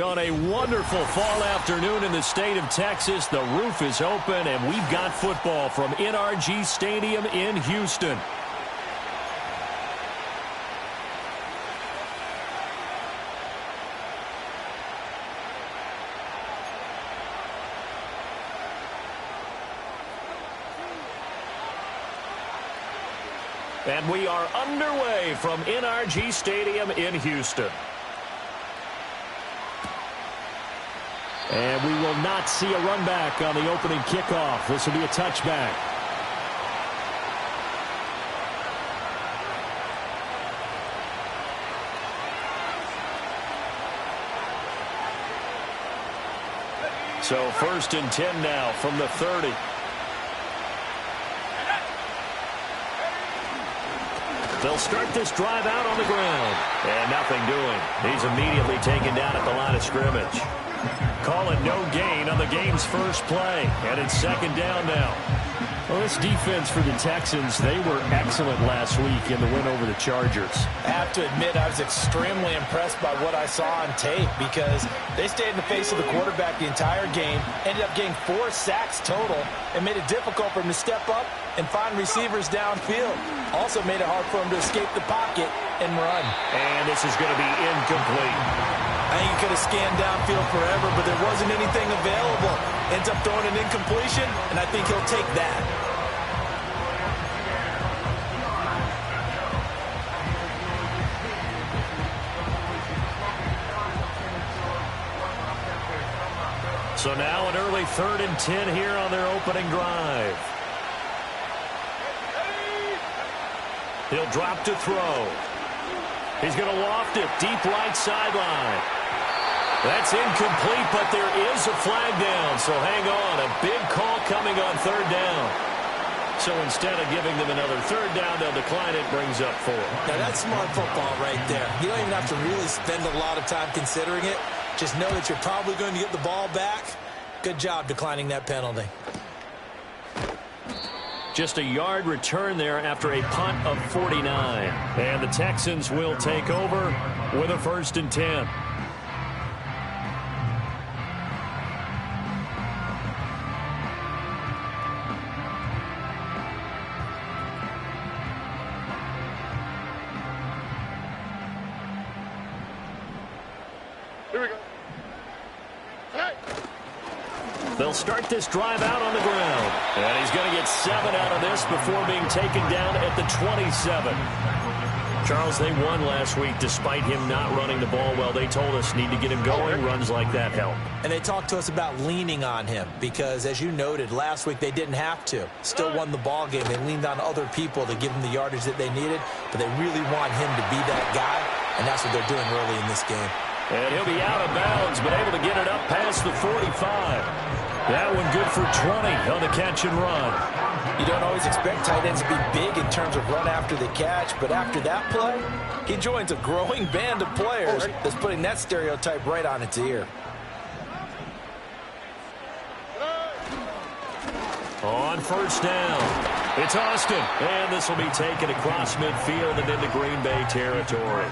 On a wonderful fall afternoon in the state of Texas, the roof is open, and we've got football from NRG Stadium in Houston. And we are underway from NRG Stadium in Houston. And we will not see a run back on the opening kickoff. This will be a touchback. So 1st and 10 now from the 30. They'll start this drive out on the ground. And nothing doing. He's immediately taken down at the line of scrimmage. Call it no gain on the game's first play. And it's 2nd down now. Well, this defense for the Texans, they were excellent last week in the win over the Chargers. I have to admit, I was extremely impressed by what I saw on tape because they stayed in the face of the quarterback the entire game, ended up getting 4 sacks total, and made it difficult for him to step up and find receivers downfield. Also made it hard for him to escape the pocket and run. And this is going to be incomplete. I think he could have scanned downfield forever, but there wasn't anything available. Ends up throwing an incompletion, and I think he'll take that. So now an early 3rd and 10 here on their opening drive. He'll drop to throw. He's going to loft it deep right sideline. That's incomplete, but there is a flag down, so hang on. A big call coming on 3rd down. So instead of giving them another 3rd down, they'll decline it, brings up 4. Now that's smart football right there. You don't even have to really spend a lot of time considering it. Just know that you're probably going to get the ball back. Good job declining that penalty. Just a yard return there after a punt of 49. And the Texans will take over with a 1st and 10. Here we go. Hey. They'll start this drive out on the ground. And he's going to get 7 out of this before being taken down at the 27. Charles, they won last week despite him not running the ball well. They told us need to get him going. Runs like that help. And they talked to us about leaning on him because, as you noted, last week they didn't have to. Still won the ball game. They leaned on other people to give them the yardage that they needed, but they really want him to be that guy, and that's what they're doing early in this game. And he'll be out of bounds, but able to get it up past the 45. That one good for 20 on the catch and run. You don't always expect tight ends to be big in terms of run after the catch, but after that play, he joins a growing band of players that's putting that stereotype right on its ear. On 1st down, it's Austin, and this will be taken across midfield and into Green Bay territory.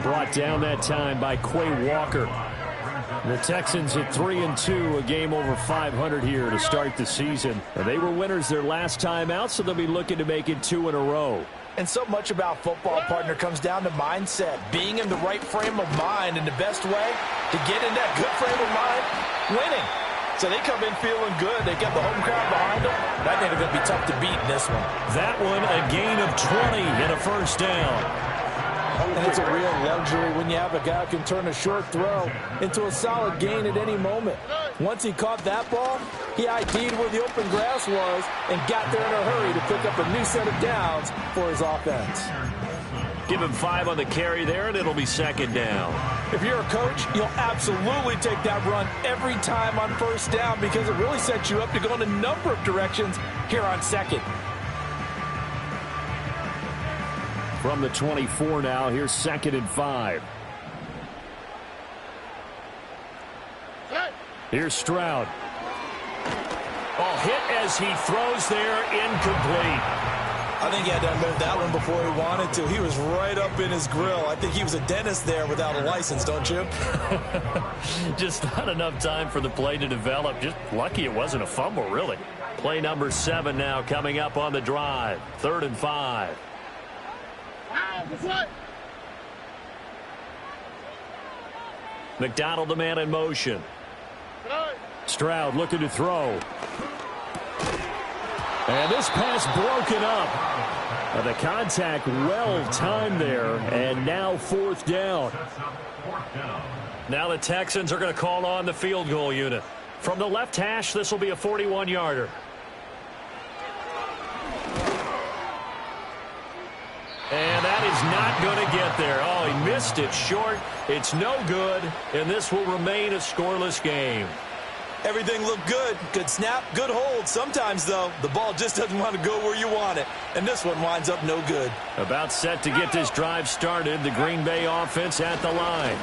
Brought down that time by Quay Walker. The Texans at 3-2, a game over 500 here to start the season. And they were winners their last time out, so they'll be looking to make it 2 in a row. And so much about football, partner, comes down to mindset. Being in the right frame of mind, and the best way to get in that good frame of mind, winning. So they come in feeling good. They get the home crowd behind them. And I think they're going to be tough to beat in this one. That one, a gain of 20 and a 1st down. And it's a real luxury when you have a guy who can turn a short throw into a solid gain at any moment. Once he caught that ball, he ID'd where the open grass was and got there in a hurry to pick up a new set of downs for his offense. Give him 5 on the carry there, and it'll be 2nd down. If you're a coach, you'll absolutely take that run every time on 1st down because it really sets you up to go in a number of directions here on 2nd. From the 24 now, here's 2nd and 5. Here's Stroud. Ball hit as he throws there, incomplete. I think he had to unload that one before he wanted to. He was right up in his grill. I think he was a dentist there without a license, don't you? Just not enough time for the play to develop. Just lucky it wasn't a fumble, really. Play number 7 now coming up on the drive. 3rd and 5. McDonald, the man in motion. Stroud looking to throw. And this pass broken up. The contact well timed there, and now 4th down. Now the Texans are going to call on the field goal unit. From the left hash, this will be a 41-yarder. And that is not going to get there. Oh, he missed it short. It's no good, and this will remain a scoreless game. Everything looked good. Good snap, good hold. Sometimes, though, the ball just doesn't want to go where you want it. And this one winds up no good. About set to get this drive started, the Green Bay offense at the line.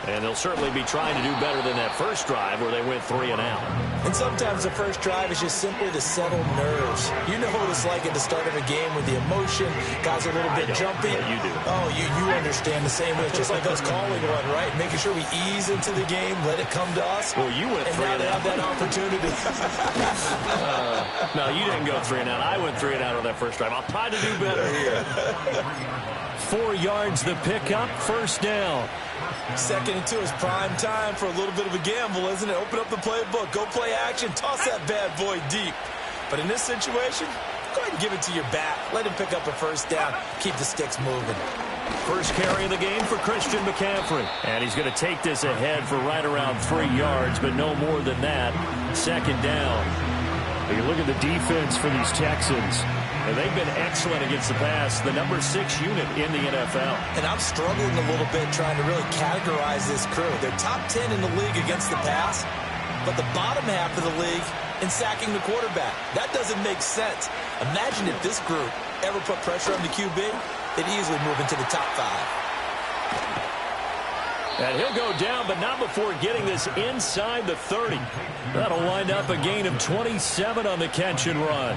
And they'll certainly be trying to do better than that first drive where they went 3 and out. And sometimes the first drive is just simply to settle nerves. You know what it's like at the start of a game with the emotion. Guys are a little bit jumpy. Yeah, you do. Oh, you understand the same way. Just like us calling one, right? Making sure we ease into the game, let it come to us. Well, you went 3 and out. Have that opportunity. No, you didn't go 3 and out. I went 3 and out on that first drive. I'll try to do better here. 4 yards the pickup, 1st down. 2nd and 2 is prime time for a little bit of a gamble, isn't it? Open up the playbook, go play action, toss that bad boy deep. But in this situation, go ahead and give it to your back. Let him pick up a 1st down. Keep the sticks moving. First carry of the game for Christian McCaffrey. And he's going to take this ahead for right around 3 yards, but no more than that. 2nd down. You look at the defense for these Texans. And they've been excellent against the pass, the number 6 unit in the NFL. And I'm struggling a little bit trying to really categorize this crew. They're top 10 in the league against the pass, but the bottom half of the league in sacking the quarterback. That doesn't make sense. Imagine if this group ever put pressure on the QB, they'd easily move into the top 5. And he'll go down, but not before getting this inside the 30. That'll wind up a gain of 27 on the catch and run.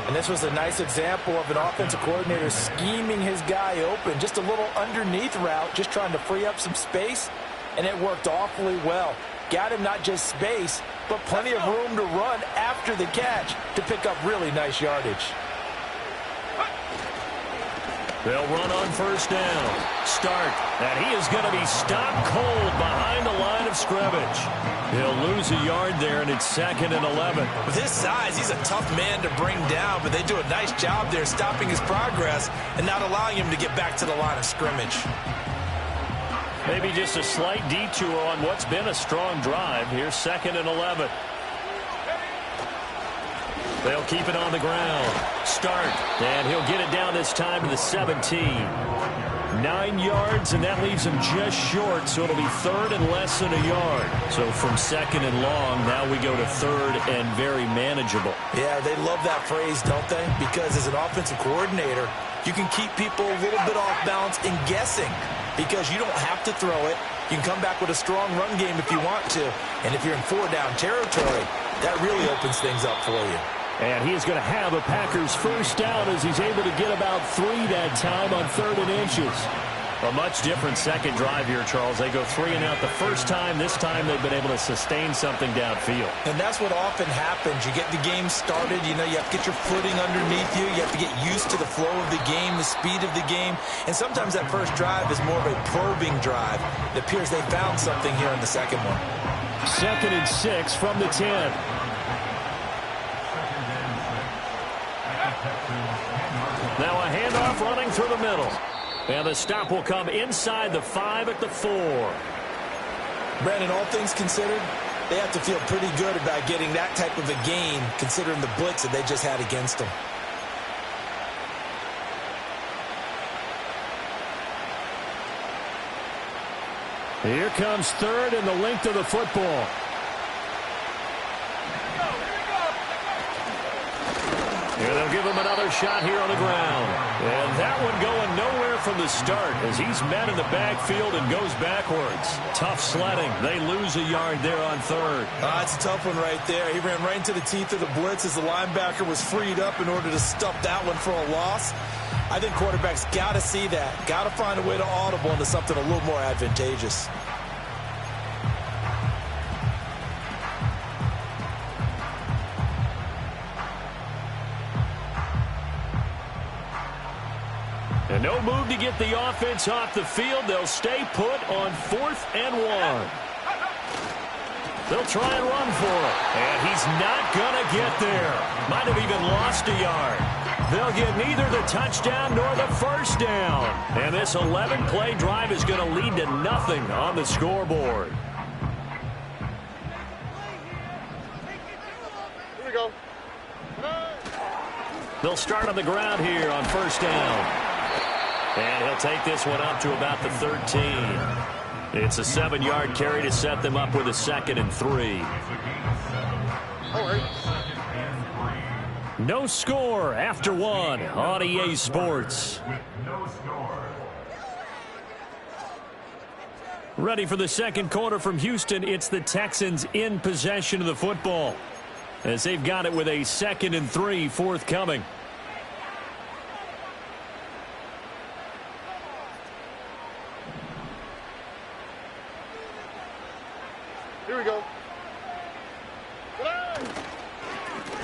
And this was a nice example of an offensive coordinator scheming his guy open. Just a little underneath route, just trying to free up some space, and it worked awfully well. Got him not just space, but plenty of room to run after the catch to pick up really nice yardage. They'll run on 1st down. Start. And he is going to be stopped cold behind the line of scrimmage. He'll lose a yard there, and it's 2nd and 11. With his size, he's a tough man to bring down, but they do a nice job there stopping his progress and not allowing him to get back to the line of scrimmage. Maybe just a slight detour on what's been a strong drive. Here's 2nd and 11. They'll keep it on the ground. Start. And he'll get it down this time to the 17. 9 yards, and that leaves him just short, so it'll be 3rd and less than a yard. So from 2nd and long, now we go to 3rd and very manageable. Yeah, they love that phrase, don't they? Because as an offensive coordinator, you can keep people a little bit off balance and guessing because you don't have to throw it. You can come back with a strong run game if you want to. And if you're in 4-down territory, that really opens things up for you. And he is going to have a Packers 1st down as he's able to get about 3 that time on 3rd and inches. A much different second drive here, Charles. They go 3 and out the first time. This time they've been able to sustain something downfield. And that's what often happens. You get the game started. You know, you have to get your footing underneath you. You have to get used to the flow of the game, the speed of the game. And sometimes that first drive is more of a probing drive. It appears they found something here in the second one. 2nd and 6 from the 10. Now a handoff running through the middle. And the stop will come inside the 5 at the 4. Brandon, all things considered, they have to feel pretty good about getting that type of a gain considering the blitz that they just had against them. Here comes 3rd and the length of the football. Here they'll give him another shot here on the ground. And that one going nowhere from the start as he's met in the backfield and goes backwards. Tough sledding. They lose a yard there on third. It's a tough one right there. He ran right into the teeth of the blitz as the linebacker was freed up in order to stuff that one for a loss. I think quarterbacks got to see that. Got to find a way to audible into something a little more advantageous. And no move to get the offense off the field. They'll stay put on 4th and 1. They'll try and run for it. And he's not going to get there. Might have even lost a yard. They'll get neither the touchdown nor the first down. And this 11-play drive is going to lead to nothing on the scoreboard. Here we go. They'll start on the ground here on first down. And he'll take this one up to about the 13. It's a 7-yard carry to set them up with a 2nd and 3. No score after 1 on EA Sports. Ready for the second quarter from Houston. It's the Texans in possession of the football as they've got it with a 2nd and 3 forthcoming. Here we go.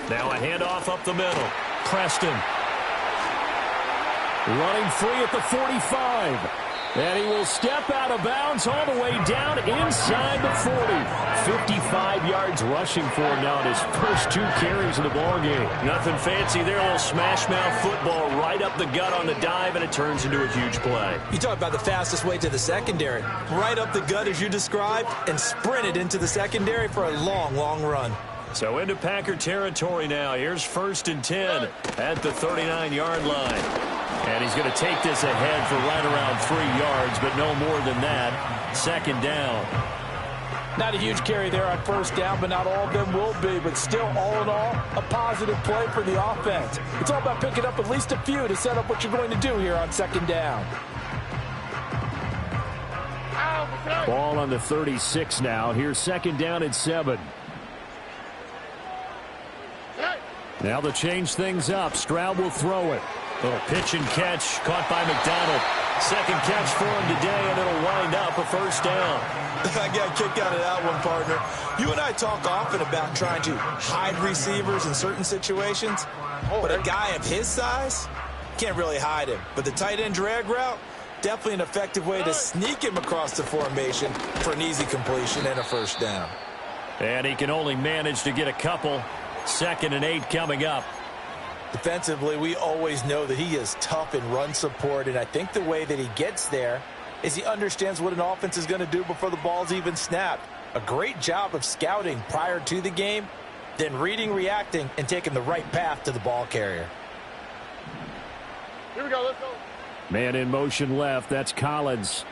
Now a handoff up the middle. Preston. Running free at the 45. And he will step out of bounds all the way down inside the 40. 55 yards rushing for him now in his first 2 carries of the ballgame. Nothing fancy there. A little smash mouth football right up the gut on the dive, and it turns into a huge play. You talk about the fastest way to the secondary. Right up the gut as you described and sprinted into the secondary for a long, long run. So into Packer territory now. Here's 1st and 10 at the 39-yard line. And he's going to take this ahead for right around 3 yards, but no more than that. 2nd down. Not a huge carry there on first down, but not all of them will be. But still, all in all, a positive play for the offense. It's all about picking up at least a few to set up what you're going to do here on 2nd down. Ball on the 36 now. Here's 2nd down and 7. Now to change things up. Stroud will throw it. Little pitch and catch caught by McDonald. 2nd catch for him today, and it'll wind up a first down. I got a kick out of that one, partner. You and I talk often about trying to hide receivers in certain situations, but a guy of his size can't really hide him. But the tight end drag route, definitely an effective way to sneak him across the formation for an easy completion and a first down. And he can only manage to get a couple. 2nd and 8 coming up. Defensively, we always know that he is tough in run support, and I think the way that he gets there is he understands what an offense is going to do before the ball's even snapped. A great job of scouting prior to the game, then reading, reacting, and taking the right path to the ball carrier. Here we go, let's go. Man in motion left, that's Collins.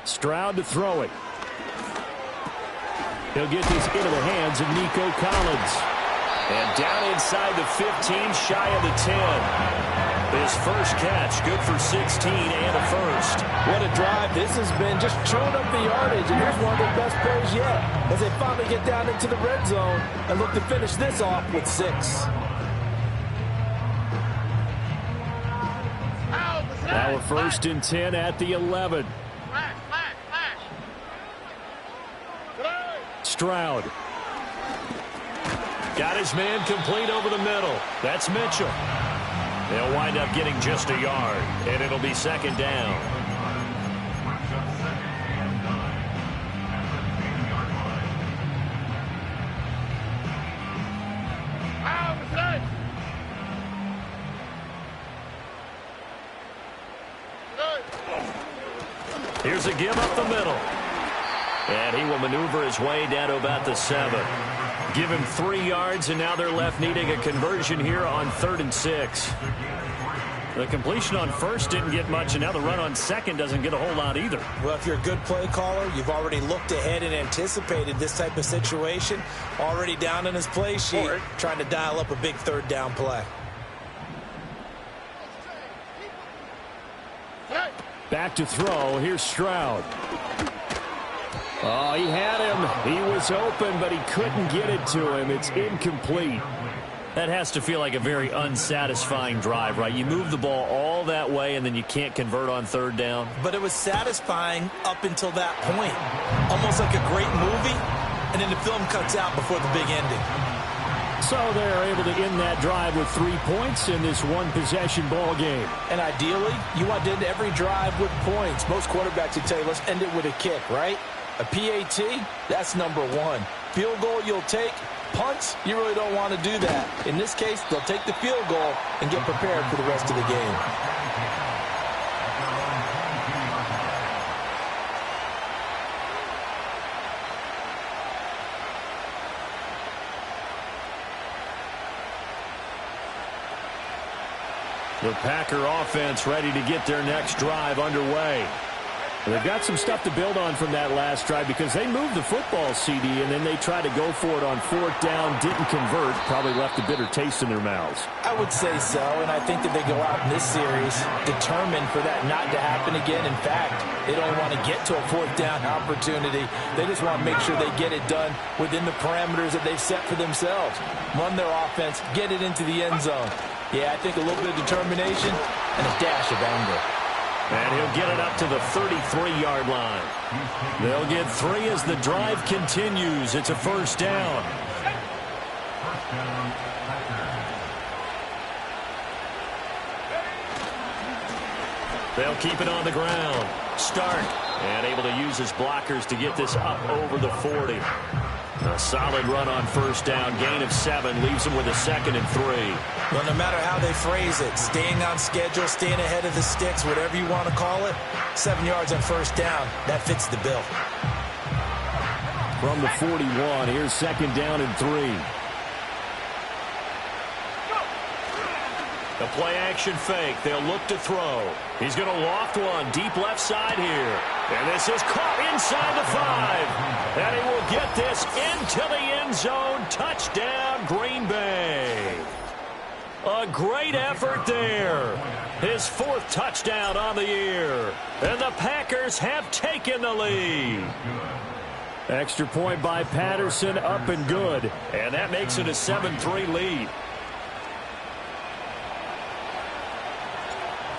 Stroud to throw it. He'll get this into the hands of Nico Collins. And down inside the 15, shy of the 10. His first catch, good for 16 and a first. What a drive. This has been just chewing up the yardage, and here's one of their best plays yet as they finally get down into the red zone and look to finish this off with 6. Now a 1st and 10 at the 11. Stroud. Got his man complete over the middle. That's Mitchell. They'll wind up getting just a yard, and it'll be 2nd down. Here's a give up the middle. And he will maneuver his way down to about the 7. Give him 3 yards, and now they're left needing a conversion here on 3rd and 6. The completion on first didn't get much, and now the run on second doesn't get a whole lot either. Well, if you're a good play caller, you've already looked ahead and anticipated this type of situation. Already down in his play sheet, trying to dial up a big 3rd down play. Back to throw. Here's Stroud. Oh, he had him. He was open, but he couldn't get it to him. It's incomplete. That has to feel like a very unsatisfying drive, right? You move the ball all that way, and then you can't convert on third down. But it was satisfying up until that point. Almost like a great movie, and then the film cuts out before the big ending. So they're able to end that drive with 3 points in this one-possession ball game. And ideally, you want to end every drive with points. Most quarterbacks would tell you, let's end it with a kick, right? A PAT, that's number one. Field goal you'll take. Punts, you really don't want to do that. In this case, they'll take the field goal and get prepared for the rest of the game. The Packer offense ready to get their next drive underway. They've got some stuff to build on from that last drive because they moved the football, CD, and then they tried to go for it on fourth down, didn't convert, probably left a bitter taste in their mouths. I would say so, and I think that they go out in this series determined for that not to happen again. In fact, they don't want to get to a fourth down opportunity. They just want to make sure they get it done within the parameters that they've set for themselves. Run their offense, get it into the end zone. Yeah, I think a little bit of determination and a dash of anger. And he'll get it up to the 33-yard line. They'll get 3 as the drive continues. It's a first down. They'll keep it on the ground. Stark. And able to use his blockers to get this up over the 40. A solid run on first down. Gain of 7 leaves him with a 2nd and 3. Well, no matter how they phrase it, staying on schedule, staying ahead of the sticks, whatever you want to call it, 7 yards on first down, that fits the bill. From the 41, here's 2nd down and 3. The play-action fake. They'll look to throw. He's going to loft one deep left side here. And this is caught inside the 5. And he will get this into the end zone. Touchdown, Green Bay. A great effort there. His 4th touchdown on the year. And the Packers have taken the lead. Extra point by Patterson, up and good. And that makes it a 7-3 lead.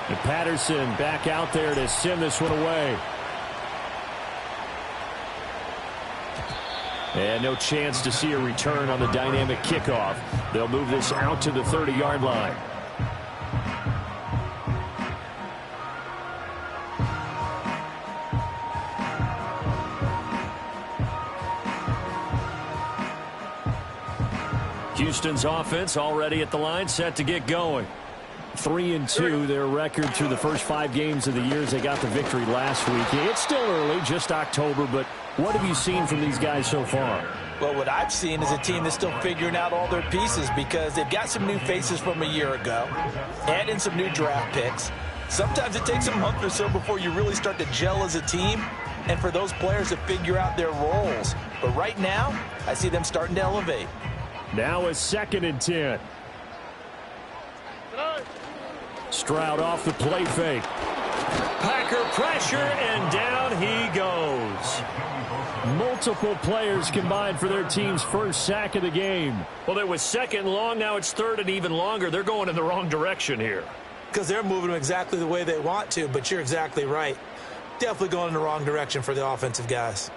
And Patterson back out there to send this one away. And no chance to see a return on the dynamic kickoff. They'll move this out to the 30-yard line. Houston's offense already at the line, set to get going. 3-2, their record through the first 5 games of the year as they got the victory last week. It's still early, just October, but what have you seen from these guys so far? Well, what I've seen is a team that's still figuring out all their pieces because they've got some new faces from a year ago, add in some new draft picks. Sometimes it takes a month or so before you really start to gel as a team and for those players to figure out their roles. But right now, I see them starting to elevate. Now a 2nd and 10. Stroud off the play fake. Packer pressure, and down he goes. Multiple players combined for their team's first sack of the game. Well, it was 2nd and long. Now it's 3rd and even longer. They're going in the wrong direction here. Because they're moving them exactly the way they want to, but you're exactly right. Definitely going in the wrong direction for the offensive guys.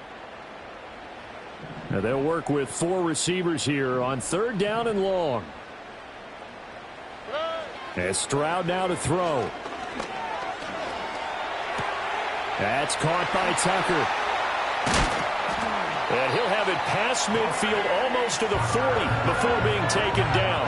Now they'll work with 4 receivers here on 3rd down and long. As Stroud now to throw. That's caught by Tucker. And he'll have it past midfield almost to the 40 before being taken down.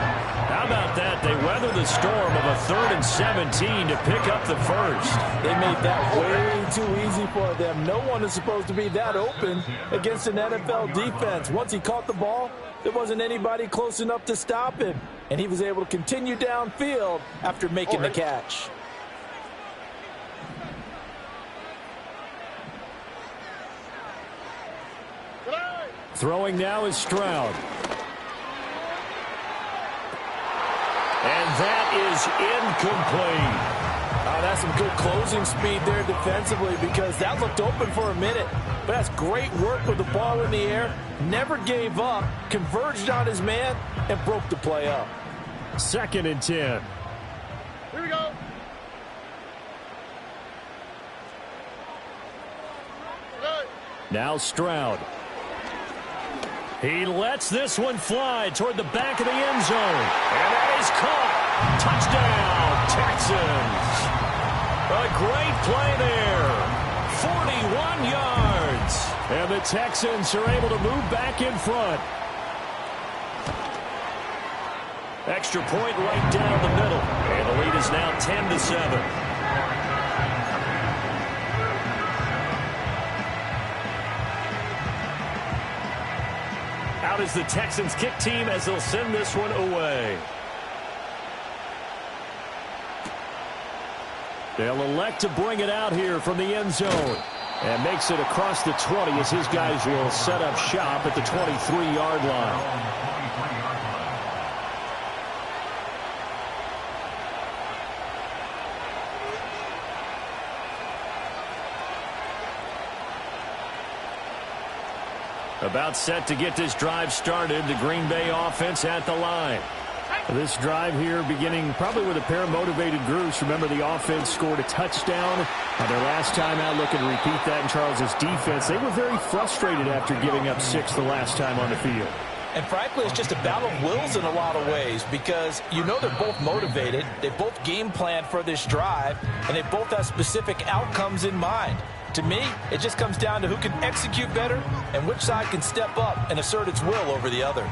How about that? They weather the storm of a 3rd and 17 to pick up the first. They made that way too easy for them. No one is supposed to be that open against an NFL defense. Once he caught the ball, there wasn't anybody close enough to stop him. And he was able to continue downfield after making the catch. Throwing now is Stroud. And that is incomplete. Oh, that's some good closing speed there defensively because that looked open for a minute. But that's great work with the ball in the air. Never gave up, converged on his man, and broke the play up. 2nd and 10. Here we go. Good. Now Stroud. He lets this one fly toward the back of the end zone. And that is caught. Touchdown, Texans. A great play there. 41 yards. And the Texans are able to move back in front. Extra point right down the middle. And the lead is now 10-7. Out is the Texans kick team as they'll send this one away. They'll elect to bring it out here from the end zone. And makes it across the 20 as his guys will set up shop at the 23-yard line. About set to get this drive started. The Green Bay offense at the line. This drive here beginning probably with a pair of motivated groups. Remember, the offense scored a touchdown their last time out. Looking to repeat that in Charles's defense. They were very frustrated after giving up 6 the last time on the field. And frankly, it's just a battle of wills in a lot of ways because you know they're both motivated. They both game plan for this drive, and they both have specific outcomes in mind. To me, it just comes down to who can execute better and which side can step up and assert its will over the other.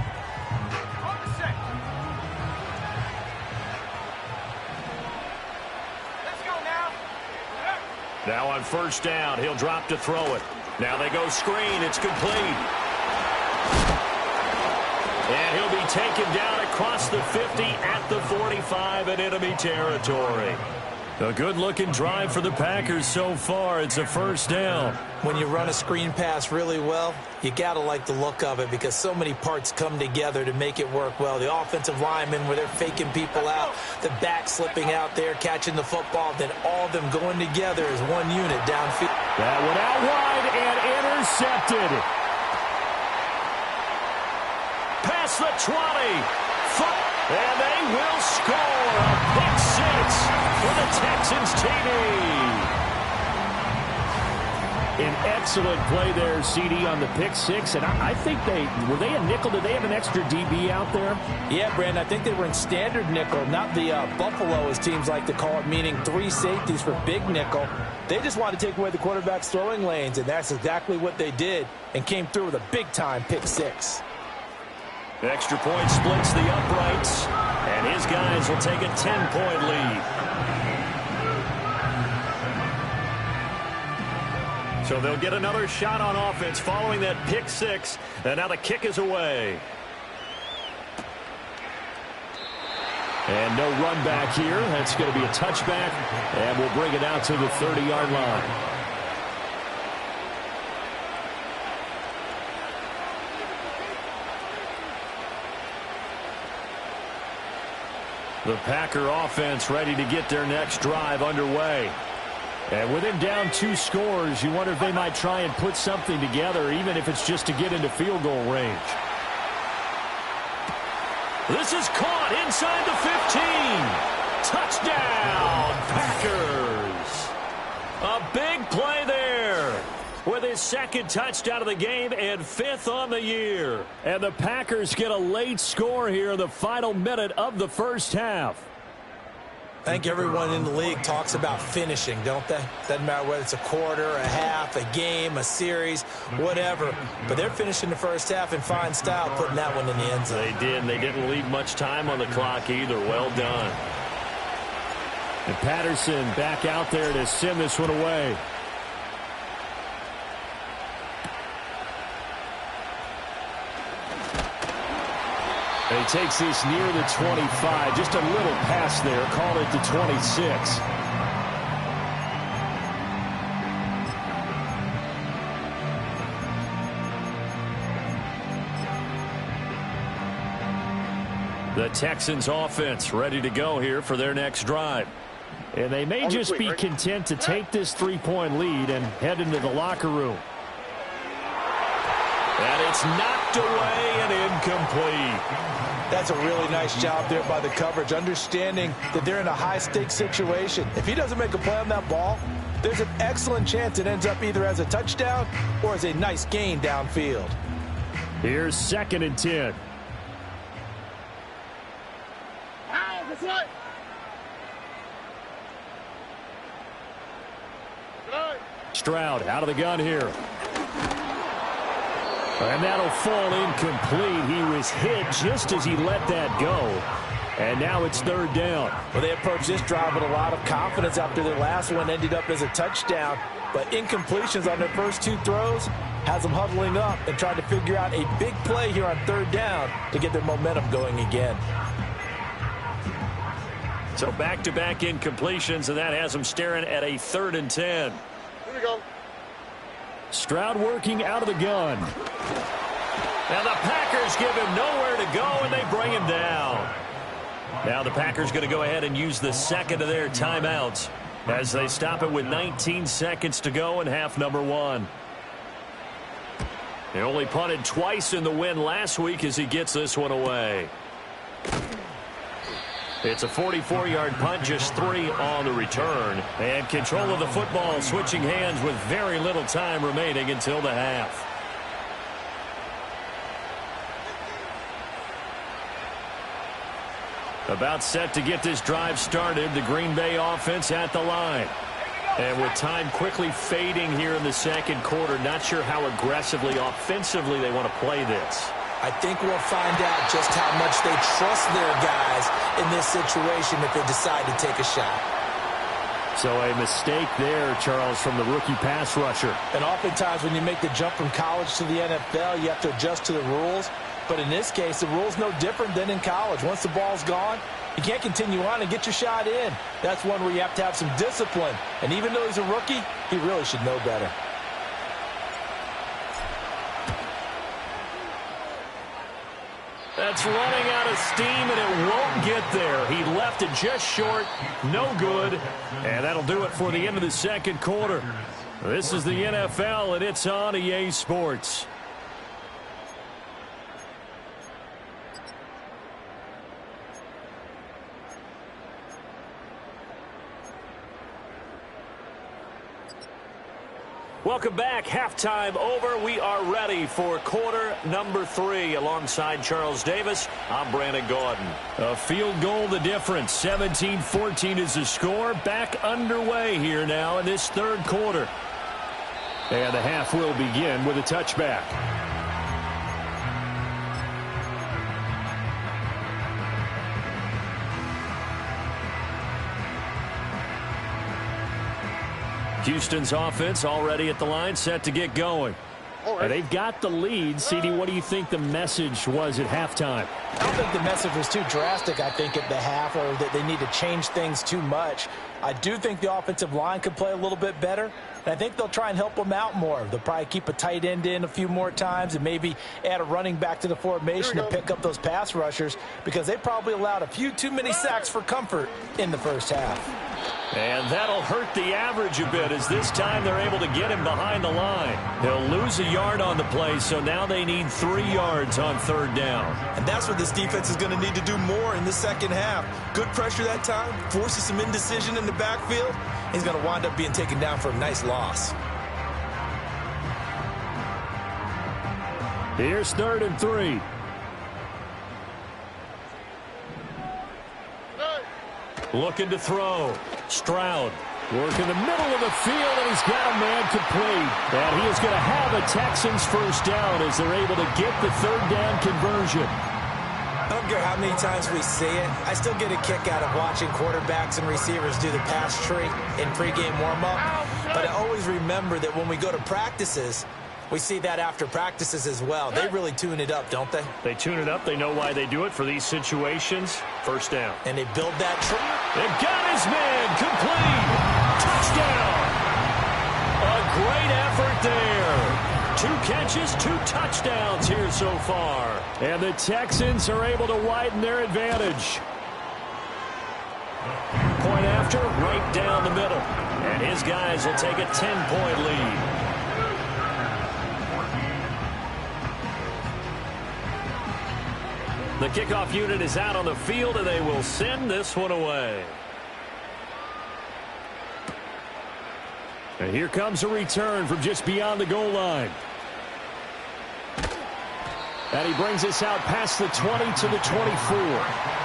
Let's go now. Now on 1st down, he'll drop to throw it. Now they go screen. It's complete. And he'll be taken down across the 50 at the 45 in enemy territory. A good-looking drive for the Packers so far. It's a 1st down. When you run a screen pass really well, you got to like the look of it because so many parts come together to make it work well. The offensive linemen where they're faking people out, the back slipping out there, catching the football, then all of them going together as one unit downfield. That one out wide and intercepted. Past the 20. And they will score a pick 6 for the Texans TD. An excellent play there, CD, on the pick 6. And I think were they a nickel? Did they have an extra DB out there? Yeah, Brandon, I think they were in standard nickel, not the Buffalo, as teams like to call it, meaning 3 safeties for big nickel. They just wanted to take away the quarterback's throwing lanes, and that's exactly what they did and came through with a big-time pick 6. Extra point splits the uprights, and his guys will take a 10-point lead. So they'll get another shot on offense following that pick 6, and now the kick is away. And no run back here. That's going to be a touchback, and we'll bring it out to the 30-yard line. The Packer offense ready to get their next drive underway. And with him down 2 scores, you wonder if they might try and put something together, even if it's just to get into field goal range. This is caught inside the 15. Touchdown, Packers. A big play there with his 2nd touchdown of the game and 5th on the year. And the Packers get a late score here in the final minute of the 1st half. I think everyone in the league talks about finishing, don't they? Doesn't matter whether it's a quarter, a half, a game, a series, whatever. But they're finishing the 1st half in fine style, putting that one in the end zone. They did. They didn't leave much time on the clock either. Well done. And Patterson back out there to send this one away. And he takes this near the 25. Just a little pass there. Call it the 26. The Texans offense ready to go here for their next drive. And they may just be content to take this 3-point lead and head into the locker room. And it's knocked away and incomplete. That's a really nice job there by the coverage, understanding that they're in a high-stakes situation. If he doesn't make a play on that ball, there's an excellent chance it ends up either as a touchdown or as a nice gain downfield. Here's 2nd and 10. Stroud out of the gun here. And that'll fall incomplete. He was hit just as he let that go. And now it's 3rd down. Well, they approached this drive with a lot of confidence after their last one ended up as a touchdown. But incompletions on their first 2 throws has them huddling up and trying to figure out a big play here on 3rd down to get their momentum going again. So back-to-back incompletions, and that has them staring at a 3rd and 10. Here we go. Stroud working out of the gun. Now the Packers give him nowhere to go, and they bring him down. Now the Packers going to go ahead and use the 2nd of their timeouts as they stop it with 19 seconds to go in half number 1. He only punted twice in the win last week as he gets this one away. It's a 44-yard punt, just 3 on the return. And control of the football switching hands with very little time remaining until the half. About set to get this drive started, the Green Bay offense at the line. And with time quickly fading here in the 2nd quarter, not sure how aggressively, offensively they want to play this. I think we'll find out just how much they trust their guys in this situation if they decide to take a shot. So a mistake there, Charles, from the rookie pass rusher. And oftentimes when you make the jump from college to the NFL, you have to adjust to the rules. But in this case, the rule's no different than in college. Once the ball's gone, you can't continue on and get your shot in. That's one where you have to have some discipline. And even though he's a rookie, he really should know better. That's running out of steam, and it won't get there. He left it just short. No good. And that'll do it for the end of the 2nd quarter. This is the NFL, and it's on EA Sports. Welcome back. Halftime over. We are ready for quarter number 3. Alongside Charles Davis, I'm Brandon Gaudin. A field goal the difference. 17-14 is the score. Back underway here now in this 3rd quarter. And the half will begin with a touchback. Houston's offense already at the line, set to get going. And they've got the lead. CD, what do you think the message was at halftime? I don't think the message was too drastic, I think, at the half, or that they need to change things too much. I do think the offensive line could play a little bit better, and I think they'll try and help them out more. They'll probably keep a tight end in a few more times and maybe add a running back to the formation to pick up those pass rushers, because they probably allowed a few too many sacks for comfort in the first half. And that'll hurt the average a bit, as this time they're able to get him behind the line. He'll lose a yard on the play, so now they need 3 yards on 3rd down. And that's what this defense is going to need to do more in the 2nd half. Good pressure that time, forces some indecision in the backfield. He's going to wind up being taken down for a nice loss. Here's 3rd and 3. Looking to throw. Stroud. Work in the middle of the field, and he's got a man complete. And he is going to have a Texans 1st down as they're able to get the 3rd down conversion. I don't care how many times we see it. I still get a kick out of watching quarterbacks and receivers do the pass tree in pregame warm-up. But I always remember that when we go to practices, we see that after practices as well. They really tune it up, don't they? They tune it up. They know why they do it for these situations. 1st down. And they build that tree. They've got his man complete. Touchdown. A great effort there. 2 catches, 2 touchdowns here so far. And the Texans are able to widen their advantage. Point after after, right down the middle. And his guys will take a 10-point lead. The kickoff unit is out on the field, and they will send this one away. And here comes a return from just beyond the goal line. And he brings us out past the 20 to the 24.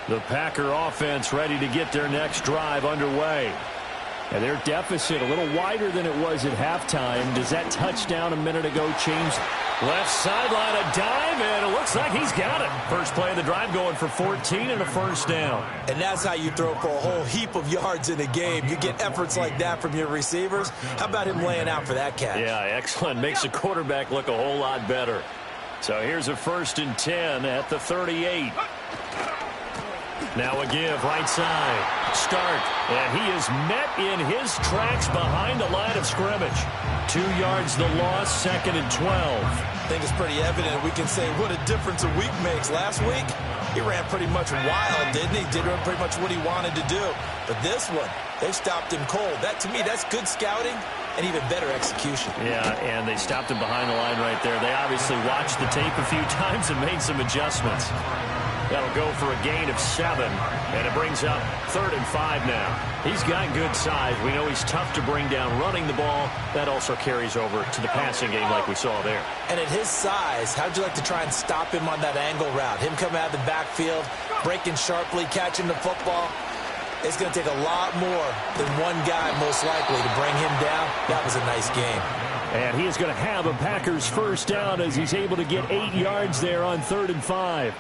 The Packer offense ready to get their next drive underway. And their deficit a little wider than it was at halftime. Does that touchdown a minute ago change? Left sideline, a dive, and it looks like he's got it. First play of the drive going for 14 and a first down. And that's how you throw for a whole heap of yards in a game. You get efforts like that from your receivers. How about him laying out for that catch? Yeah, excellent. Makes the quarterback look a whole lot better. So here's a 1st and 10 at the 38. Now a give, right side. Start. And he is met in his tracks behind the line of scrimmage. 2 yards the loss, 2nd and 12. I think it's pretty evident. We can say what a difference a week makes. Last week, he ran pretty much wild, didn't he? Did pretty much what he wanted to do. But this one, they stopped him cold. That, to me, that's good scouting and even better execution. Yeah, and they stopped him behind the line right there. They obviously watched the tape a few times and made some adjustments. That'll go for a gain of 7, and it brings up 3rd and 5 now. He's got good size. We know he's tough to bring down running the ball. That also carries over to the passing game like we saw there. And at his size, how'd you like to try and stop him on that angle route? Him coming out of the backfield, breaking sharply, catching the football. It's going to take a lot more than one guy, most likely, to bring him down. That was a nice game. And he is going to have a Packers first down as he's able to get 8 yards there on 3rd and 5.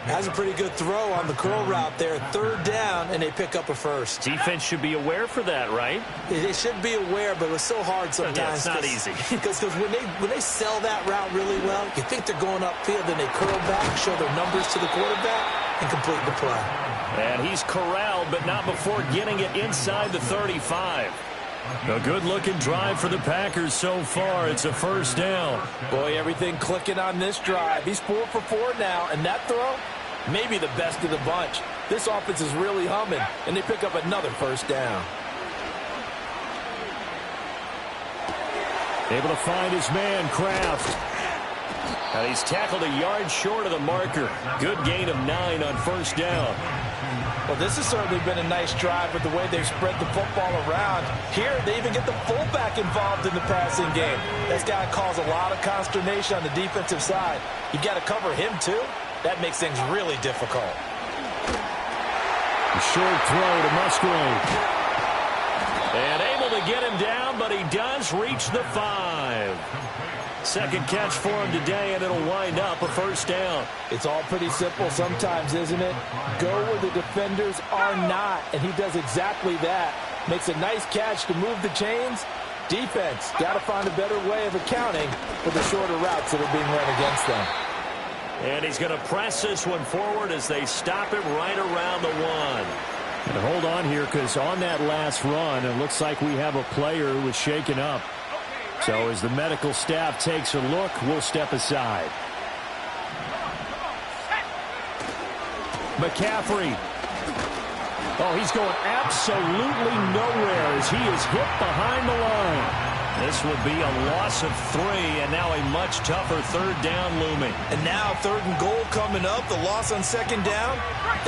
That's a pretty good throw on the curl route there. 3rd down, and they pick up a first. Defense should be aware for that, right? They should be aware, but it was so hard sometimes. Yeah, it's not easy. Because when they sell that route really well, you think they're going upfield, then they curl back, show their numbers to the quarterback, and complete the play. And he's corralled, but not before getting it inside the 35. A good-looking drive for the Packers so far. It's a first down. Boy, everything clicking on this drive. He's 4 for 4 now, and that throw, maybe the best of the bunch. This offense is really humming, and they pick up another first down. Able to find his man, Kraft. And he's tackled a yard short of the marker. Good gain of 9 on first down. Well, this has certainly been a nice drive with the way they've spread the football around. Here, they even get the fullback involved in the passing game. That's got to cause a lot of consternation on the defensive side. You got to cover him, too. That makes things really difficult. A short throw to Musgrave. And able to get him down, but he does reach the 5. Second catch for him today, and it'll wind up a first down. It's all pretty simple sometimes, isn't it? Go where the defenders are not, and he does exactly that. Makes a nice catch to move the chains. Defense, got to find a better way of accounting for the shorter routes that are being run against them. And he's going to press this one forward as they stop him right around the 1. And hold on here, because on that last run, it looks like we have a player who was shaken up. So as the medical staff takes a look, we'll step aside. McCaffrey. Oh, he's going absolutely nowhere as he is hit behind the line. This would be a loss of 3, and now a much tougher 3rd down looming. And now 3rd and goal coming up, the loss on 2nd down.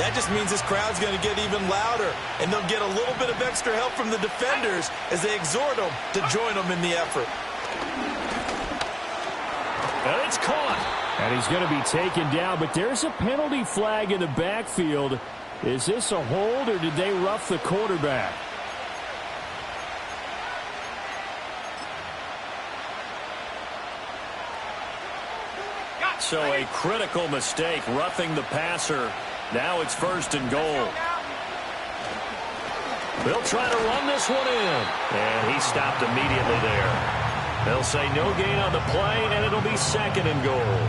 That just means this crowd's going to get even louder, and they'll get a little bit of extra help from the defenders as they exhort them to join them in the effort. And it's caught. And he's going to be taken down, but there's a penalty flag in the backfield. Is this a hold, or did they rough the quarterback? So a critical mistake, roughing the passer. Now it's 1st and goal. They'll try to run this one in. And he stopped immediately there. They'll say no gain on the play, and it'll be 2nd and goal.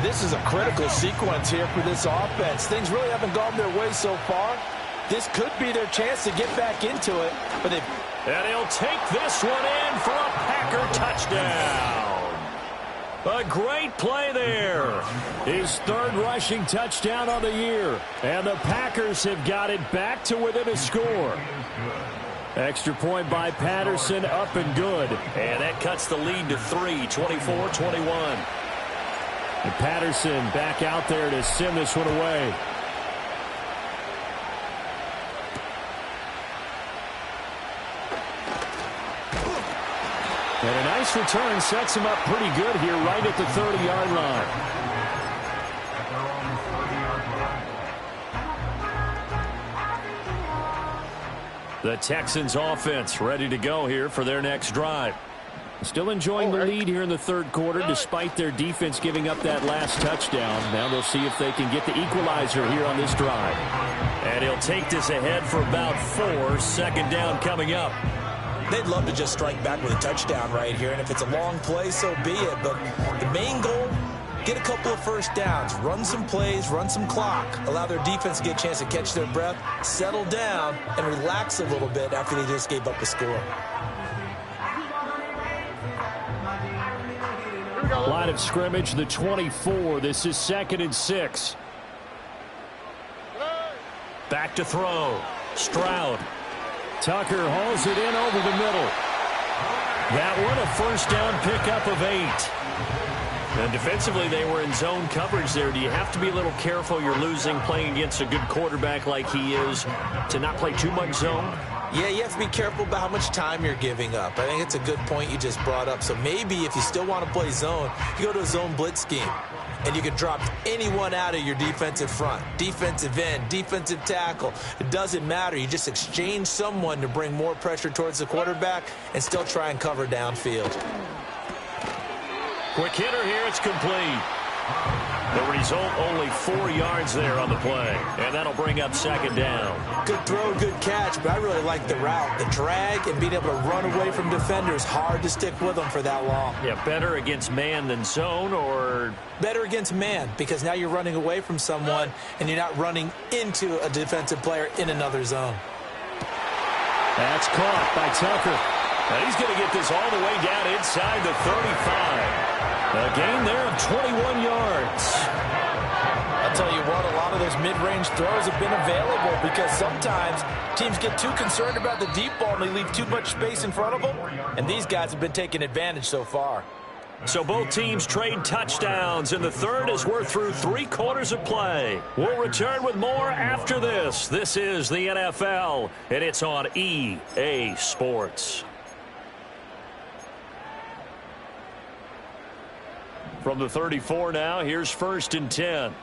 This is a critical sequence here for this offense. Things really haven't gone their way so far. This could be their chance to get back into it. And he'll take this one in for a Packer touchdown. A great play there. His third rushing touchdown on the year. And the Packers have got it back to within a score. Extra point by Patterson, up and good. And that cuts the lead to 3, 24-21. And Patterson back out there to send this one away. And a nice return sets him up pretty good here right at the 30-yard line. The Texans offense ready to go here for their next drive. Still enjoying the lead here in the third quarter despite their defense giving up that last touchdown. Now they'll see if they can get the equalizer here on this drive. And he'll take this ahead for about 4. Second down coming up. They'd love to just strike back with a touchdown right here, and if it's a long play, so be it. But the main goal, get a couple of first downs, run some plays, run some clock, allow their defense to get a chance to catch their breath, settle down, and relax a little bit after they just gave up a score. Line of scrimmage, the 24. This is 2nd and 6. Back to throw. Stroud. Tucker hauls it in over the middle. That one a first down pickup of 8. And defensively, they were in zone coverage there. Do you have to be a little careful? You're losing playing against a good quarterback like he is to not play too much zone? Yeah, you have to be careful about how much time you're giving up. I think it's a good point you just brought up. So maybe if you still want to play zone, you go to a zone blitz scheme. And you can drop anyone out of your defensive front. Defensive end, defensive tackle. It doesn't matter. You just exchange someone to bring more pressure towards the quarterback and still try and cover downfield. Quick hitter here. It's complete. The result, only 4 yards there on the play. And that'll bring up second down. Good throw, good catch, but I really like the route. The drag and being able to run away from defenders. Hard to stick with them for that long. Yeah, better against man than zone, or? Better against man, because now you're running away from someone and you're not running into a defensive player in another zone. That's caught by Tucker. Now he's going to get this all the way down inside the 35. A gain there of 21 yards. I'll tell you what, a lot of those mid-range throws have been available because sometimes teams get too concerned about the deep ball and they leave too much space in front of them, and these guys have been taking advantage so far. So both teams trade touchdowns, and the third as we're through 3 quarters of play. We'll return with more after this. This is the NFL, and it's on EA Sports. From the 34 now, here's 1st and 10.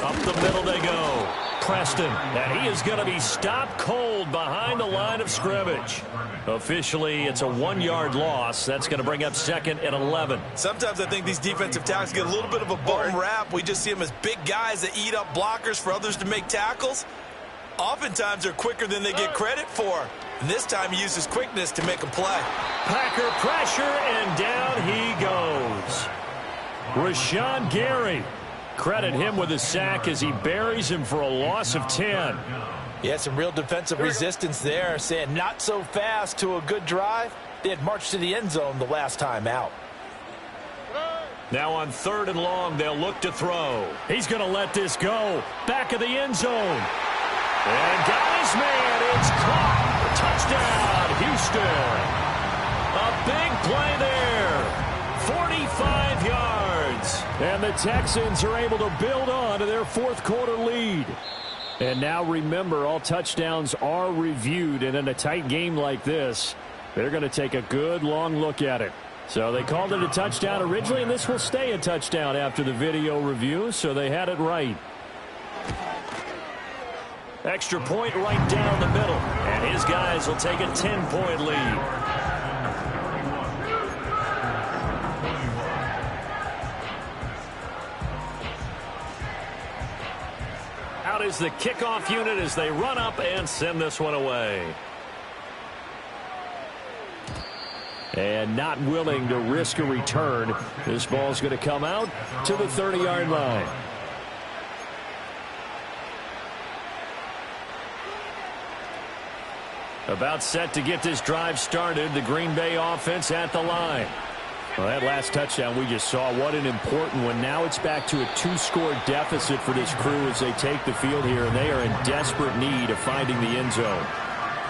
Up the middle they go. Preston, and he is going to be stopped cold behind the line of scrimmage. Officially, it's a 1-yard loss. That's going to bring up 2nd and 11. Sometimes I think these defensive tackles get a little bit of a bum rap. We just see them as big guys that eat up blockers for others to make tackles. Oftentimes, they're quicker than they get credit for. And this time, he uses quickness to make a play. Packer pressure, and down he goes. Rashawn Gary. Credit him with a sack as he buries him for a loss of 10. Yeah, some real defensive resistance there, saying not so fast to a good drive. They had marched to the end zone the last time out. Now on 3rd and long, they'll look to throw. He's going to let this go. Back of the end zone. And got his man. It's caught. Touchdown, Houston. A big play there. 45 yards. And the Texans are able to build on to their 4th quarter lead. And now remember, all touchdowns are reviewed. And in a tight game like this, they're going to take a good long look at it. So they called it a touchdown originally, and this will stay a touchdown after the video review, so they had it right. Extra point right down the middle. And his guys will take a 10-point lead. Out is the kickoff unit as they run up and send this one away. And not willing to risk a return. This ball's going to come out to the 30-yard line. About set to get this drive started. The Green Bay offense at the line. Well, that last touchdown we just saw, what an important one. Now it's back to a 2-score deficit for this crew as they take the field here, and they are in desperate need of finding the end zone.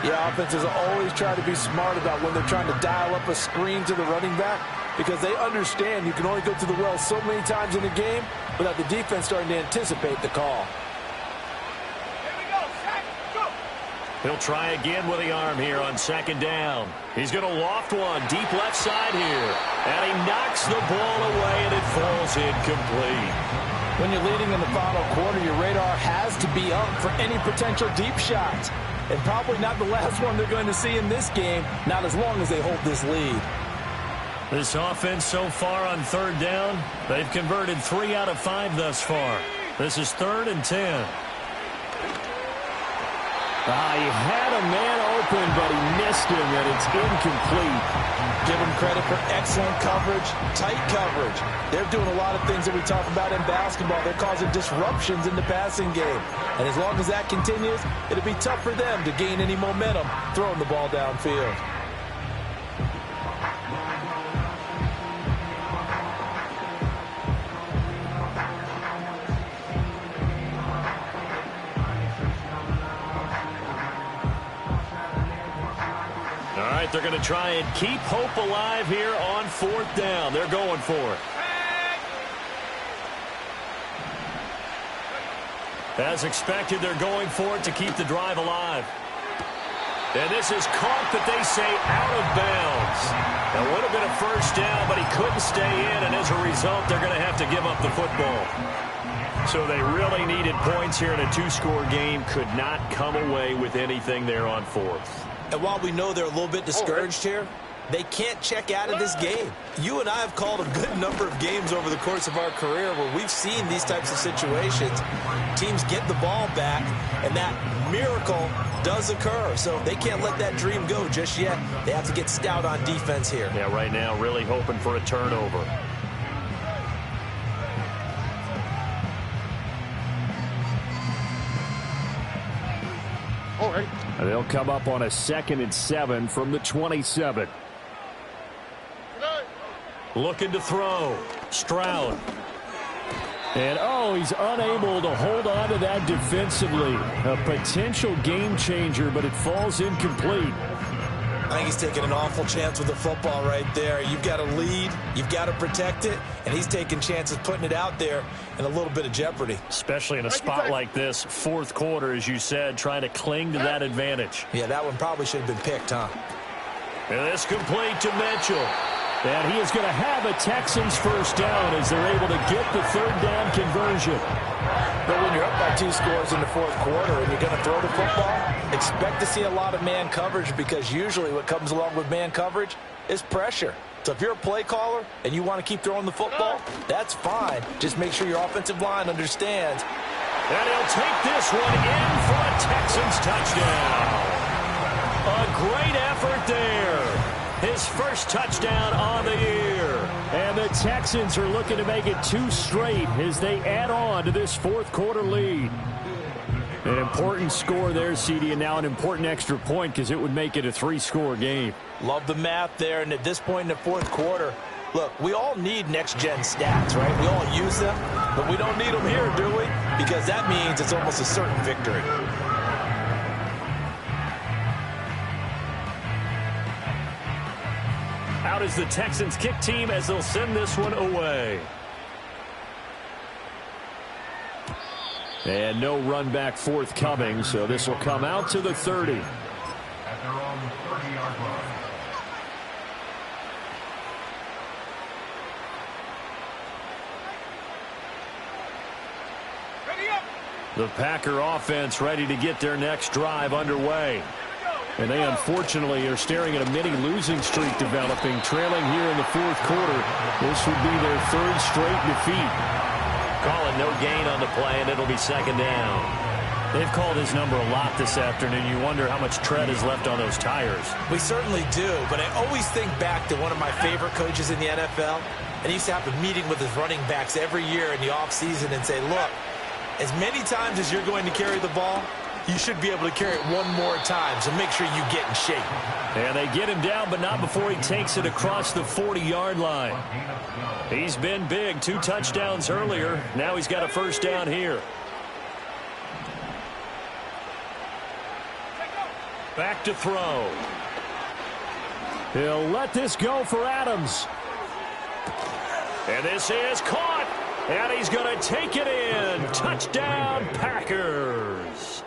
Yeah, offenses always try to be smart about when they're trying to dial up a screen to the running back, because they understand you can only go to the well so many times in a game without the defense starting to anticipate the call. He'll try again with the arm here on second down. He's going to loft one deep left side here. And he knocks the ball away, and it falls incomplete. When you're leading in the final quarter, your radar has to be up for any potential deep shots. And probably not the last one they're going to see in this game, not as long as they hold this lead. This offense so far on third down, they've converted 3 out of 5 thus far. This is 3rd and 10. He had a man open, but he missed him, and it's incomplete. Give them credit for excellent coverage, tight coverage. They're doing a lot of things that we talk about in basketball. They're causing disruptions in the passing game. And as long as that continues, it'll be tough for them to gain any momentum throwing the ball downfield. They're going to try and keep hope alive here on 4th down. They're going for it. As expected, they're going for it to keep the drive alive. And this is caught, but they say out of bounds. A little bit of first down, but he couldn't stay in, and as a result, they're going to have to give up the football. So they really needed points here in a 2-score game. Could not come away with anything there on 4th. And while we know they're a little bit discouraged here, they can't check out of this game. You and I have called a good number of games over the course of our career where we've seen these types of situations. Teams get the ball back, and that miracle does occur. So they can't let that dream go just yet. They have to get stout on defense here. Yeah, right now really hoping for a turnover. All right. They'll come up on a 2nd and 7 from the 27. Looking to throw. Stroud. And, he's unable to hold on to that defensively. A potential game changer, but it falls incomplete. I think he's taking an awful chance with the football right there. You've got to lead, you've got to protect it, and he's taking chances putting it out there in a little bit of jeopardy. Especially in a spot like this, 4th quarter, as you said, trying to cling to that advantage. Yeah, that one probably should have been picked, huh? And this complete to Mitchell. And he is going to have a Texans first down as they're able to get the 3rd down conversion. But when you're up by 2 scores in the 4th quarter and you're going to throw the football, expect to see a lot of man coverage, because usually what comes along with man coverage is pressure. So if you're a play caller and you want to keep throwing the football, that's fine. Just make sure your offensive line understands. And he'll take this one in for a Texans touchdown. A great effort there. His first touchdown on the year. And the Texans are looking to make it 2 straight as they add on to this 4th quarter lead. An important score there, CD, and now an important extra point because it would make it a 3-score game. Love the math there, and at this point in the 4th quarter, look, we all need next-gen stats, right? We all use them, but we don't need them here, do we? Because that means it's almost a certain victory. Out is the Texans kick team as they'll send this one away. And no run back forthcoming, so this will come out to the 30. At their own 30-yard line. The Packer offense ready to get their next drive underway. And they unfortunately are staring at a mini losing streak developing, trailing here in the 4th quarter. This would be their 3rd straight defeat. Calling no gain on the play, and it'll be 2nd down. They've called his number a lot this afternoon. You wonder how much tread is left on those tires. We certainly do, but I always think back to one of my favorite coaches in the NFL, and he used to have a meeting with his running backs every year in the offseason and say, look, as many times as you're going to carry the ball, you should be able to carry it one more time, so make sure you get in shape. And they get him down, but not before he takes it across the 40-yard line. He's been big, 2 touchdowns earlier. Now he's got a first down here. Back to throw. He'll let this go for Adams. And this is caught. And he's going to take it in. Touchdown, Packers.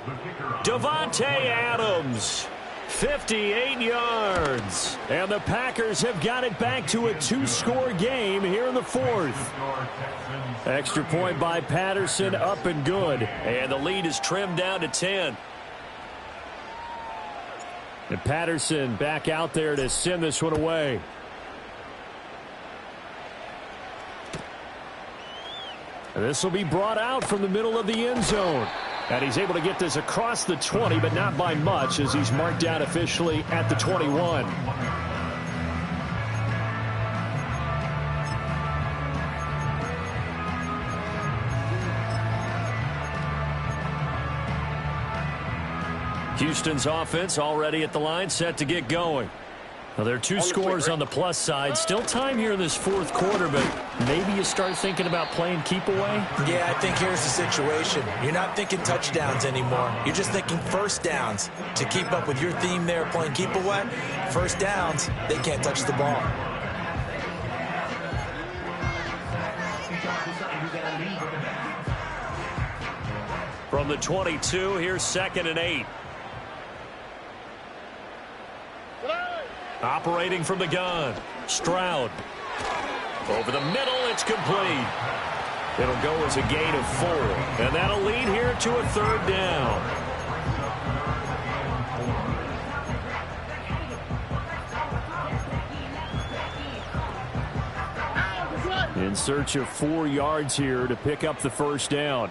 Davante Adams, 58 yards. And the Packers have got it back to a 2-score game here in the 4th. Extra point by Patterson, up and good. And the lead is trimmed down to 10. And Patterson back out there to send this one away. And this will be brought out from the middle of the end zone. And he's able to get this across the 20, but not by much, as he's marked out officially at the 21. Houston's offense already at the line, set to get going. Well, there are 2 scores on the plus side. Still time here in this 4th quarter, but maybe you start thinking about playing keep away? Yeah, I think here's the situation. You're not thinking touchdowns anymore. You're just thinking first downs. To keep up with your theme there, playing keep away, first downs, they can't touch the ball. From the 22, here's 2nd and 8. Operating from the gun, Stroud. Over the middle, it's complete. It'll go as a gain of 4. And that'll lead here to a 3rd down. In search of 4 yards here to pick up the first down.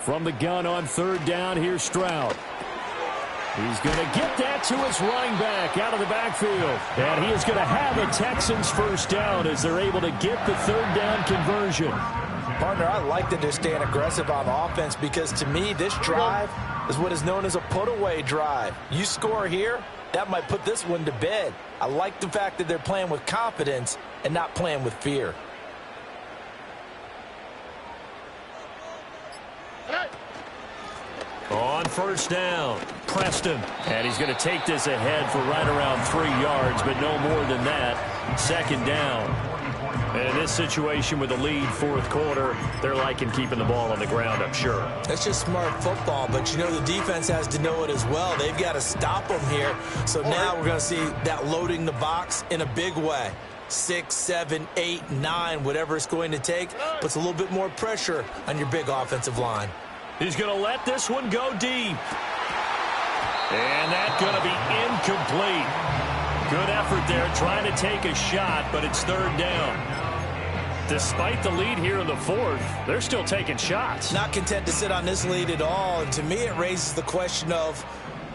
From the gun on 3rd down, here's Stroud. He's going to get that to his running back out of the backfield. And he is going to have a Texans first down as they're able to get the 3rd down conversion. Partner, I like that they're staying aggressive on offense because, to me, this drive is what is known as a put-away drive. You score here, that might put this one to bed. I like the fact that they're playing with confidence and not playing with fear. On first down, Preston. And he's going to take this ahead for right around 3 yards, but no more than that. 2nd down. And in this situation with the lead, 4th quarter, they're liking keeping the ball on the ground, I'm sure. That's just smart football, but you know the defense has to know it as well. They've got to stop them here. So now we're going to see that loading the box in a big way. 6, 7, 8, 9, whatever it's going to take, puts a little bit more pressure on your big offensive line. He's going to let this one go deep. And that's going to be incomplete. Good effort there trying to take a shot, but it's 3rd down. Despite the lead here in the 4th, they're still taking shots. Not content to sit on this lead at all. And to me, it raises the question of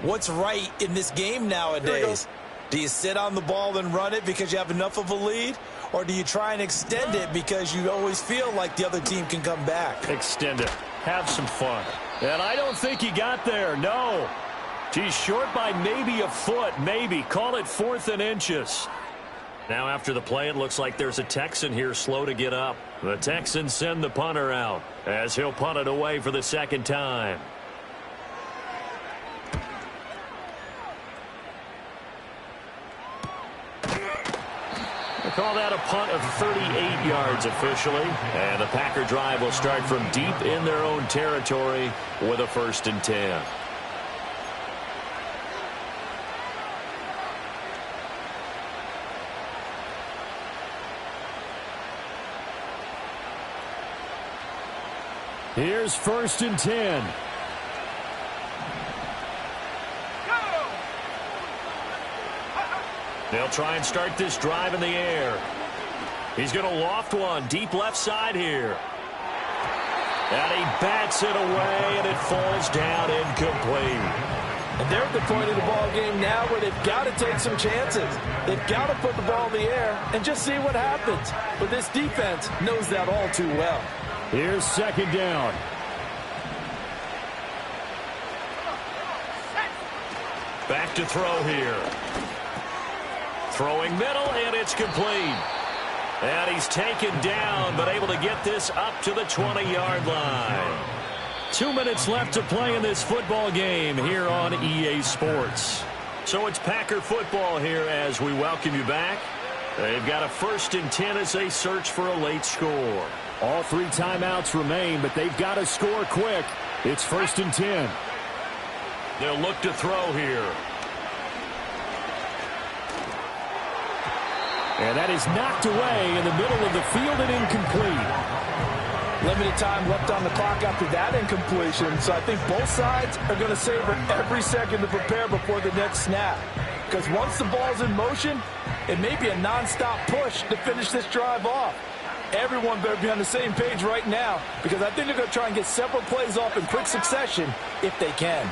what's right in this game nowadays. Do you sit on the ball and run it because you have enough of a lead? Or do you try and extend it because you always feel like the other team can come back? Extend it. Have some fun. And I don't think he got there. No. He's short by maybe a foot. Maybe. Call it 4th and inches. Now after the play, it looks like there's a Texan here slow to get up. The Texans send the punter out as he'll punt it away for the 2nd time. They call that a punt of 38 yards officially. And the Packer drive will start from deep in their own territory with a 1st and 10. Here's 1st and 10. They'll try and start this drive in the air. He's going to loft one deep left side here. And he bats it away, and it falls down incomplete. And they're at the point of the ball game now where they've got to take some chances. They've got to put the ball in the air and just see what happens. But this defense knows that all too well. Here's second down. Back to throw here. Throwing middle, and it's complete. And he's taken down, but able to get this up to the 20-yard line. 2 minutes left to play in this football game here on EA Sports. So it's Packer football here as we welcome you back. They've got a 1st and 10 as they search for a late score. All 3 timeouts remain, but they've got to score quick. It's 1st and 10. They'll look to throw here. And that is knocked away in the middle of the field and incomplete. Limited time left on the clock after that incompletion, so I think both sides are going to savor every second to prepare before the next snap. Because once the ball's in motion, it may be a nonstop push to finish this drive off. Everyone better be on the same page right now, because I think they're going to try and get several plays off in quick succession if they can.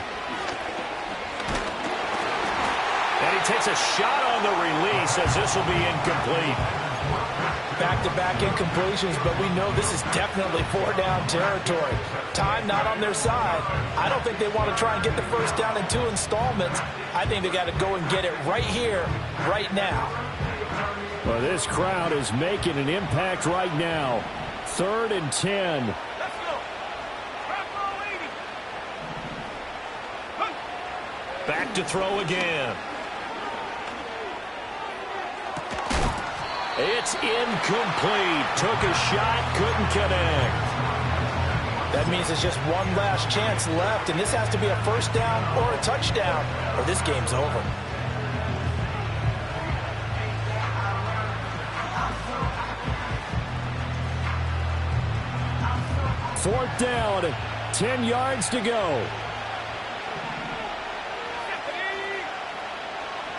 And he takes a shot on the release as this will be incomplete. Back-to-back incompletions, but we know this is definitely 4-down territory. Time not on their side. I don't think they want to try and get the first down in 2 installments. I think they got to go and get it right here, right now. Well, this crowd is making an impact right now. 3rd and 10. Let's go. Back to throw again. It's incomplete. Took a shot, couldn't connect. That means there's just one last chance left, and this has to be a first down or a touchdown, or this game's over. Fourth down, 10 yards to go.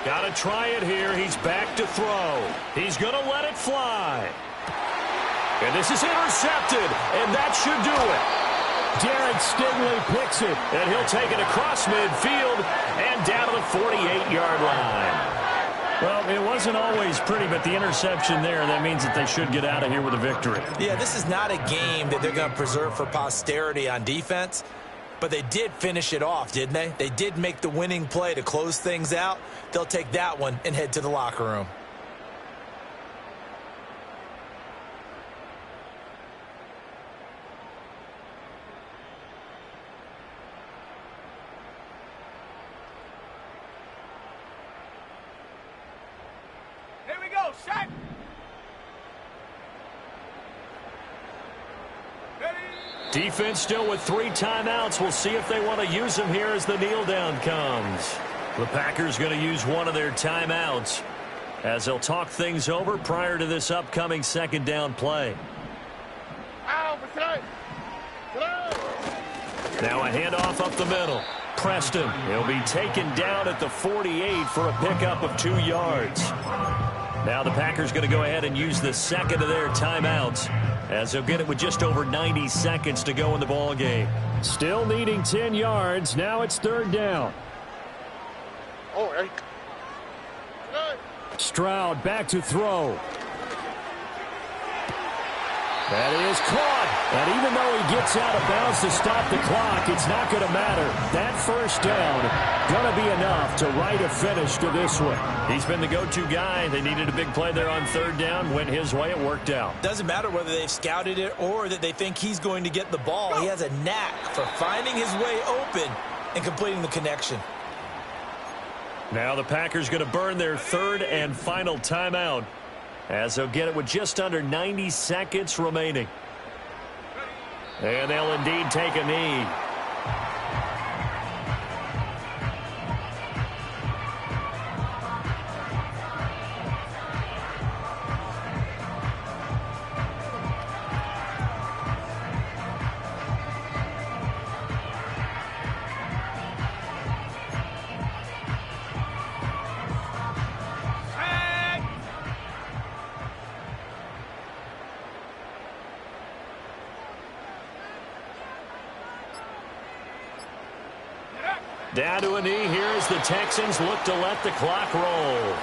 Got to try it here. He's back to throw. He's going to let it fly. And this is intercepted, and that should do it. Derek Stingley picks it, and he'll take it across midfield and down to the 48-yard line. Well, it wasn't always pretty, but the interception there, that means that they should get out of here with a victory. Yeah, this is not a game that they're going to preserve for posterity on defense. But they did finish it off, didn't they? They did make the winning play to close things out. They'll take that one and head to the locker room. Here we go. Set. Defense still with 3 timeouts. We'll see if they want to use them here as the kneel down comes. The Packers going to use one of their timeouts as they'll talk things over prior to this upcoming 2nd down play. Now a handoff up the middle. Preston, he'll be taken down at the 48 for a pickup of 2 yards. Now the Packers going to go ahead and use the 2nd of their timeouts as they'll get it with just over 90 seconds to go in the ball game. Still needing 10 yards. Now it's 3rd down. Oh, hey. Stroud back to throw. That is caught. And even though he gets out of bounds to stop the clock, it's not going to matter. That first down going to be enough to write a finish to this one. He's been the go-to guy. They needed a big play there on 3rd down. Went his way. It worked out. Doesn't matter whether they've scouted it or that they think he's going to get the ball. He has a knack for finding his way open and completing the connection. Now the Packers going to burn their 3rd and final timeout as they'll get it with just under 90 seconds remaining. And they'll indeed take a knee. Down to a knee here as the Texans look to let the clock roll.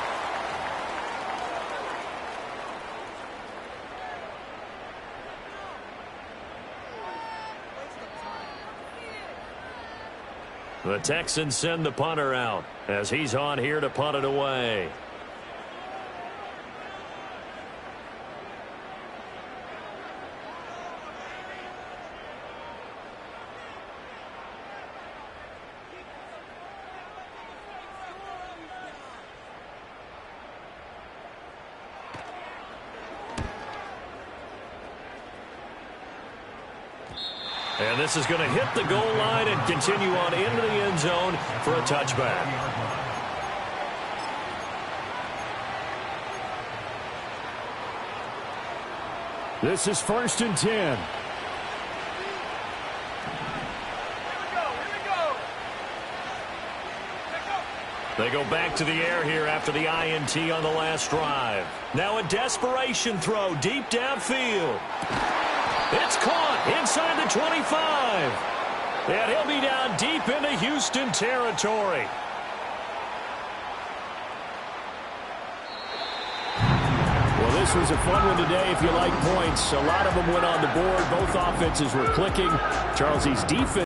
The Texans send the punter out as he's on here to punt it away. And this is going to hit the goal line and continue on into the end zone for a touchback. This is 1st and 10. Here we go. They go back to the air here after the INT on the last drive. Now a desperation throw deep downfield. It's caught inside the 25. And he'll be down deep into Houston territory. Well, this was a fun one today if you like points. A lot of them went on the board. Both offenses were clicking. Charles, defense